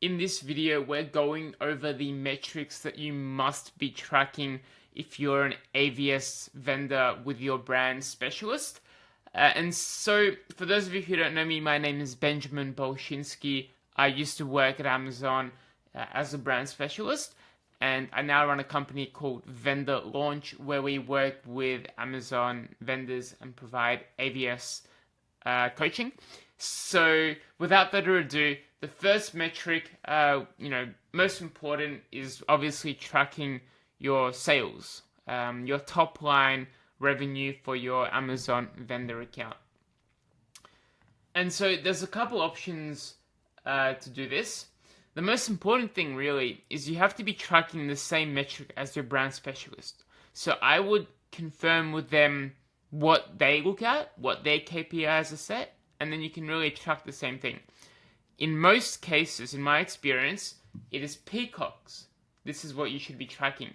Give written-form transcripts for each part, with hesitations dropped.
In this video, we're going over the metrics that you must be tracking if you're an AVS vendor with your brand specialist. And so, for those of you who don't know me, my name is Benjamin Bolshinsky. I used to work at Amazon as a brand specialist, and I now run a company called Vendor Launch, where we work with Amazon vendors and provide AVS coaching. So, without further ado, the first metric, most important is obviously tracking your sales, your top line revenue for your Amazon vendor account. And so there's a couple options to do this. The most important thing really is you have to be tracking the same metric as your brand specialist. So I would confirm with them what they look at, what their KPIs are set, and then you can really track the same thing. In most cases, in my experience, it is PCOGs. This is what you should be tracking.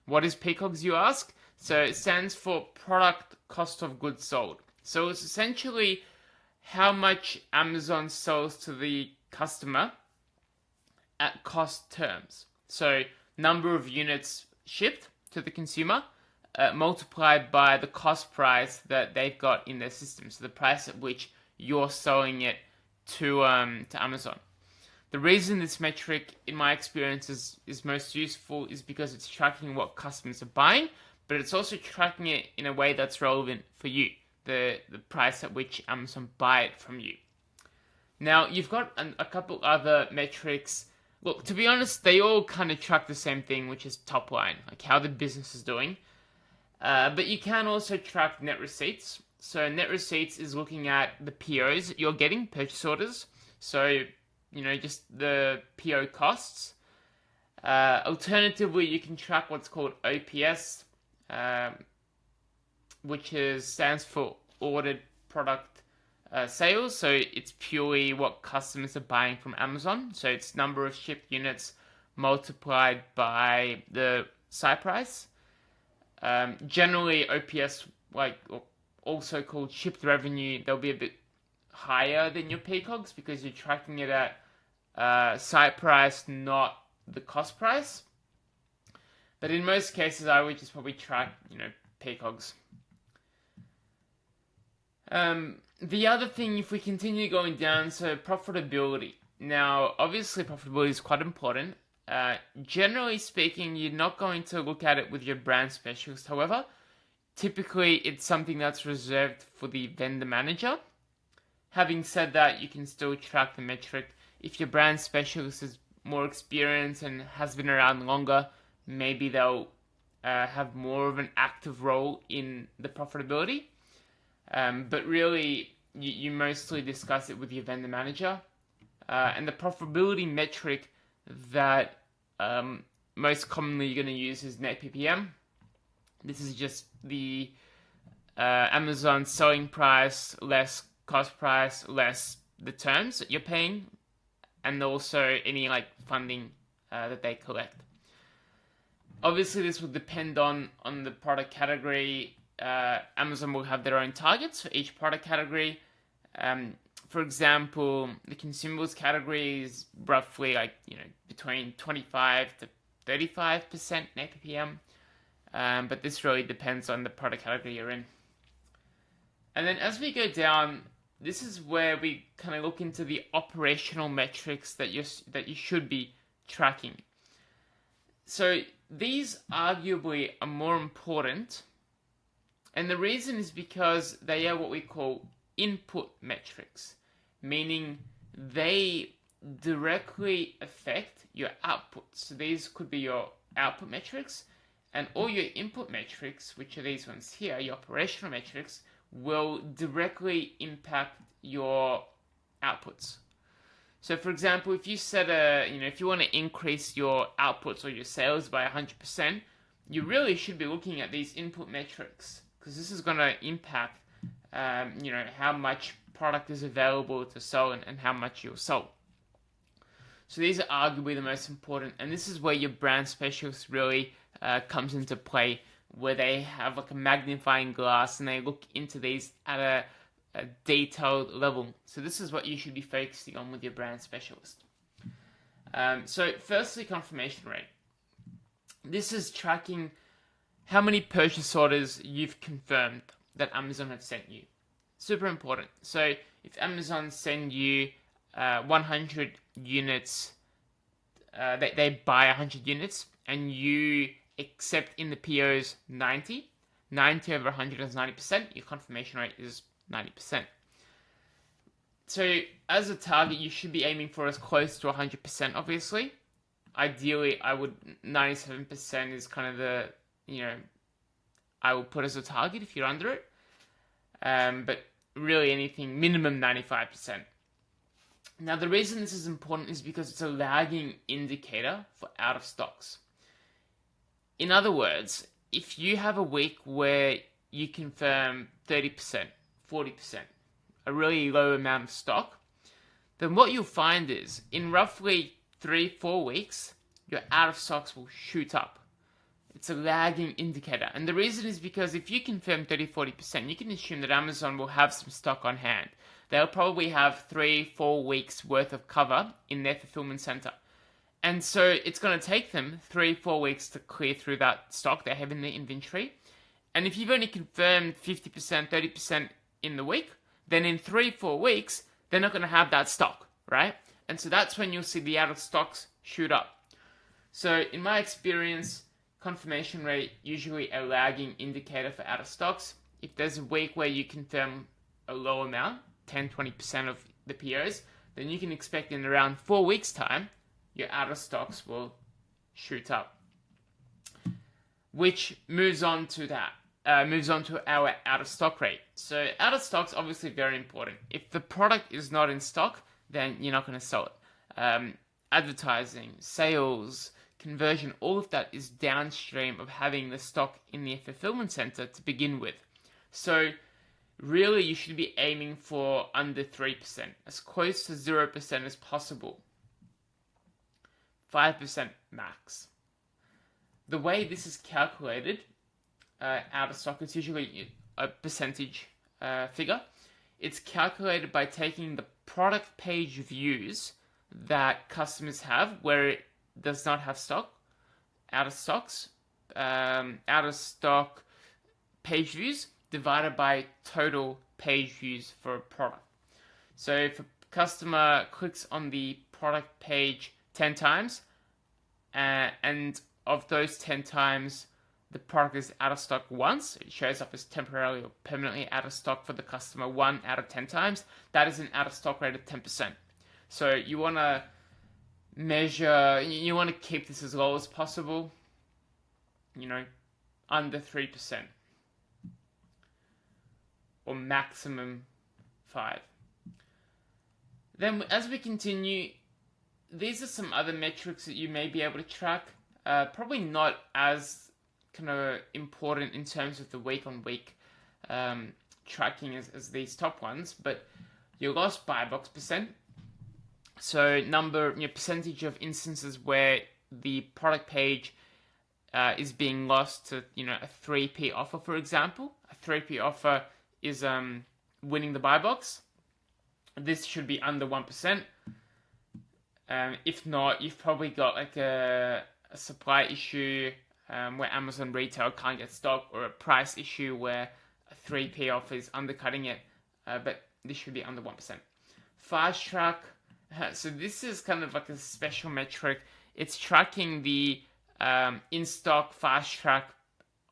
What is PCOGs, you ask? So it stands for Product Cost of Goods Sold. So it's essentially how much Amazon sells to the customer at cost terms. So number of units shipped to the consumer multiplied by the cost price that they've got in their system. So the price at which you're selling it to Amazon. The reason this metric, in my experience, is most useful is because it's tracking what customers are buying, but it's also tracking it in a way that's relevant for you, the price at which Amazon buy it from you. Now, you've got a couple other metrics. Look, to be honest, they all kind of track the same thing, which is top line, like how the business is doing. But you can also track net receipts. So net receipts is looking at the POs you're getting, purchase orders. So, just the PO costs. Alternatively, you can track what's called OPS, which stands for Ordered Product Sales. So it's purely what customers are buying from Amazon. So it's number of shipped units multiplied by the site price. Generally, OPS, also called shipped revenue, they'll be a bit higher than your PCOGs because you're tracking it at site price, not the cost price. But in most cases, I would just probably track, PCOGs. The other thing, if we continue going down, so profitability. Now, obviously, profitability is quite important. Generally speaking, you're not going to look at it with your brand specialist. However, typically, it's something that's reserved for the vendor manager. Having said that, you can still track the metric. If your brand specialist is more experienced and has been around longer, maybe they'll have more of an active role in the profitability. But really, you mostly discuss it with your vendor manager. And the profitability metric that most commonly you're going to use is net PPM. This is just the Amazon selling price less cost price less the terms that you're paying, and also any funding that they collect. Obviously, this will depend on the product category. Amazon will have their own targets for each product category. For example, the consumables category is roughly between 25 to 35% net PPM. But this really depends on the product category you're in. And then as we go down, this is where we kind of look into the operational metrics that you should be tracking. So these arguably are more important, and the reason is because they are what we call input metrics, meaning they directly affect your output. So these could be your output metrics, and all your input metrics, which are these ones here, your operational metrics, will directly impact your outputs. So for example, if you set if you want to increase your outputs or your sales by 100%, you really should be looking at these input metrics, because this is going to impact, how much product is available to sell and how much you'll sell. So these are arguably the most important, and this is where your brand specialist really comes into play, where they have a magnifying glass and they look into these at a detailed level. So this is what you should be focusing on with your brand specialist. So firstly, confirmation rate. This is tracking how many purchase orders you've confirmed that Amazon have sent you. Super important. So if Amazon send you 100 units, they buy 100 units, and you accept in the POs 90 over 100 is 90%, your confirmation rate is 90%. So as a target, you should be aiming for as close to 100%, obviously. Ideally, 97% is kind of the, I will put as a target if you're under it. But really anything, minimum 95%. Now, the reason this is important is because it's a lagging indicator for out of stocks. In other words, if you have a week where you confirm 30%, 40%, a really low amount of stock, then what you'll find is in roughly 3-4 weeks, your out of stocks will shoot up. It's a lagging indicator. And the reason is because if you confirm 30-40%, you can assume that Amazon will have some stock on hand. They'll probably have 3-4 weeks worth of cover in their fulfillment center. And so it's going to take them 3-4 weeks to clear through that stock they have in their inventory. And if you've only confirmed 50%, 30% in the week, then in 3-4 weeks, they're not going to have that stock, right? And so that's when you'll see the out of stocks shoot up. So in my experience, confirmation rate usually a lagging indicator for out of stocks. If there's a week where you confirm a low amount, 10-20% of the POs, then you can expect in around 4 weeks' time, your out of stocks will shoot up. Which moves on to our out of stock rate. So out of stock's obviously very important. If the product is not in stock, then you're not going to sell it. Advertising, sales, conversion, all of that is downstream of having the stock in the fulfillment center to begin with. So really you should be aiming for under 3%, as close to 0% as possible. 5% max. The way this is calculated, out of stock, is usually a percentage figure. It's calculated by taking the product page views that customers have where it does not have stock, out of stocks, out of stock page views divided by total page views for a product. So if a customer clicks on the product page 10 times, and of those 10 times, the product is out of stock once, it shows up as temporarily or permanently out of stock for the customer 1 out of 10 times, that is an out of stock rate of 10%. So you want to measure, you want to keep this as low as possible, under 3%. Or maximum 5%. Then as we continue, these are some other metrics that you may be able to track. Probably not as kind of important in terms of the week-on-week tracking as these top ones, but your lost buy box percent. So percentage of instances where the product page is being lost to a 3P offer, for example. A 3P offer is winning the buy box. This should be under 1%. If not, you've probably got like a supply issue where Amazon retail can't get stock, or a price issue where a 3P offer is undercutting it, but this should be under 1%. Fast track, so this is kind of like a special metric. It's tracking the in-stock fast track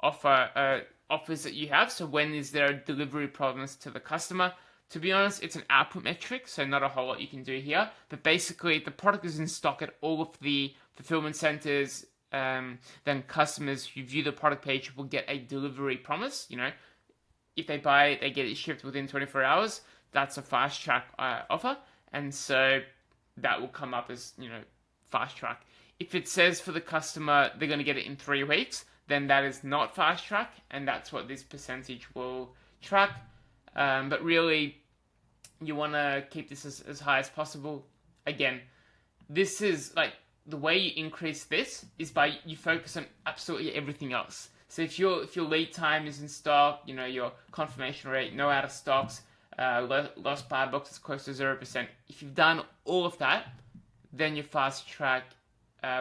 offers that you have. So when is there delivery problems to the customer? To be honest, it's an output metric, so not a whole lot you can do here. But basically, the product is in stock at all of the fulfillment centers. Then customers who view the product page will get a delivery promise. If they buy it, they get it shipped within 24 hours. That's a fast track offer. And so that will come up as, fast track. If it says for the customer they're going to get it in 3 weeks, then that is not fast track. And that's what this percentage will track. But really, you want to keep this as high as possible. Again, this is like the way you increase this is by you focus on absolutely everything else. So if your lead time is in stock, your confirmation rate, no out of stocks, lost buy box is close to 0%. If you've done all of that, then your fast track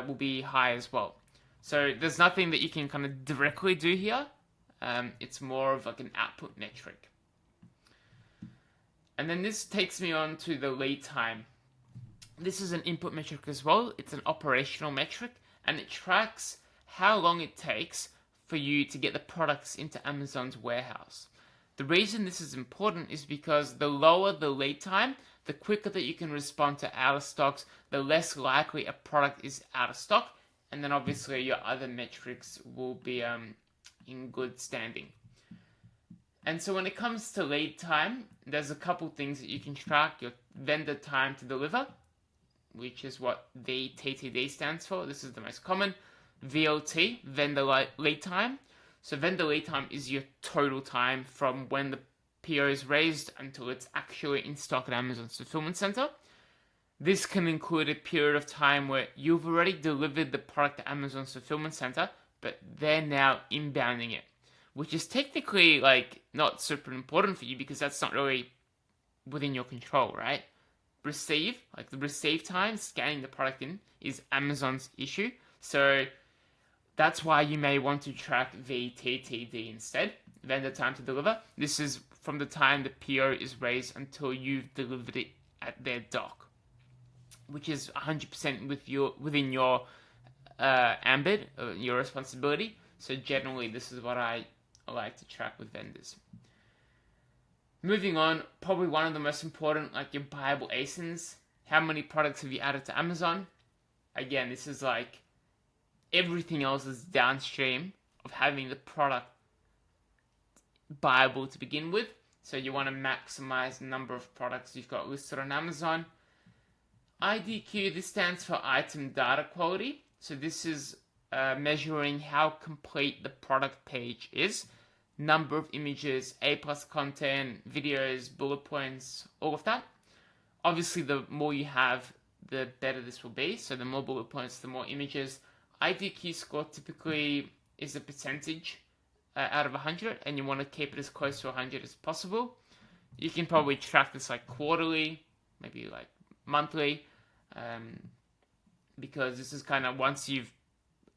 will be high as well. So there's nothing that you can kind of directly do here. It's more of like an output metric. And then this takes me on to the lead time. This is an input metric as well. It's an operational metric, and it tracks how long it takes for you to get the products into Amazon's warehouse. The reason this is important is because the lower the lead time, the quicker that you can respond to out of stocks, the less likely a product is out of stock, and then obviously your other metrics will be in good standing. And so when it comes to lead time, there's a couple things that you can track. Your vendor time to deliver, which is what VTTD stands for. This is the most common. VLT, vendor lead time. So vendor lead time is your total time from when the PO is raised until it's actually in stock at Amazon's fulfillment center. This can include a period of time where you've already delivered the product to Amazon's fulfillment center, but they're now inbounding it, which is technically like not super important for you because that's not really within your control, right? Receive, like the receive time, scanning the product in, is Amazon's issue. So that's why you may want to track VTTD instead, vendor time to deliver. This is from the time the PO is raised until you've delivered it at their dock, which is 100% within your ambit, your responsibility. So generally, this is what I like to track with vendors. Moving on, probably one of the most important, like your buyable ASINs. How many products have you added to Amazon? Again, this is like everything else is downstream of having the product buyable to begin with. So you want to maximize the number of products you've got listed on Amazon. IDQ, this stands for item data quality. So this is measuring how complete the product page is. Number of images, A+ content, videos, bullet points, all of that. Obviously, the more you have, the better this will be. So the more bullet points, the more images. IDQ score typically is a percentage out of 100, and you want to keep it as close to 100 as possible. You can probably track this like quarterly, maybe like monthly, because this is kind of once you've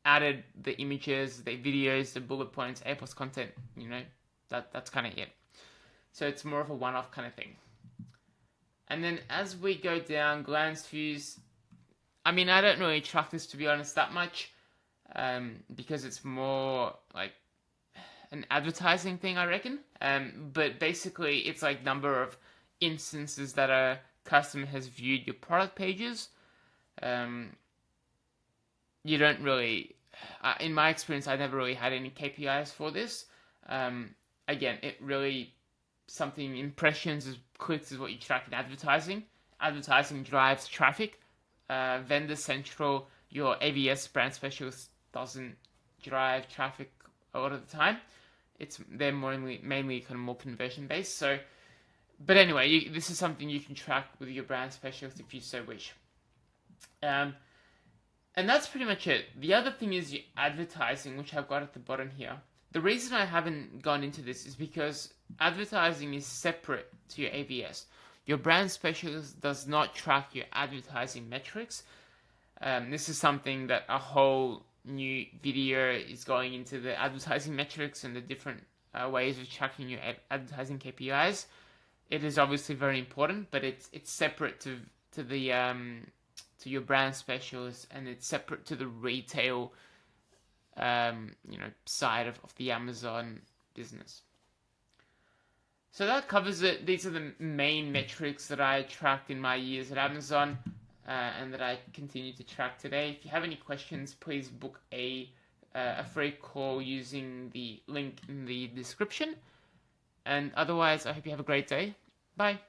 added the images, the videos, the bullet points, A+ content, that's kind of it. So it's more of a one-off kind of thing. And then as we go down, glance views, I don't really track this, to be honest, that much, because it's more like an advertising thing, I reckon. But basically, it's like number of instances that a customer has viewed your product pages. You don't really, in my experience, I never really had any KPIs for this. Again, it really, something, impressions, clicks is what you track in advertising. Advertising drives traffic. Vendor Central, your AVS Brand Specialist doesn't drive traffic a lot of the time. They're mainly kind of more conversion based. So, but anyway, this is something you can track with your brand specialist if you so wish. And that's pretty much it. The other thing is your advertising, which I've got at the bottom here. The reason I haven't gone into this is because advertising is separate to your AVS. Your brand specialist does not track your advertising metrics. This is something that a whole new video is going into, the advertising metrics and the different ways of tracking your advertising KPIs. It is obviously very important, but it's separate to your brand specialist, and it's separate to the retail side of the Amazon business. So that covers it. These are the main metrics that I tracked in my years at Amazon, and that I continue to track today. If you have any questions, please book a free call using the link in the description. And otherwise, I hope you have a great day. Bye.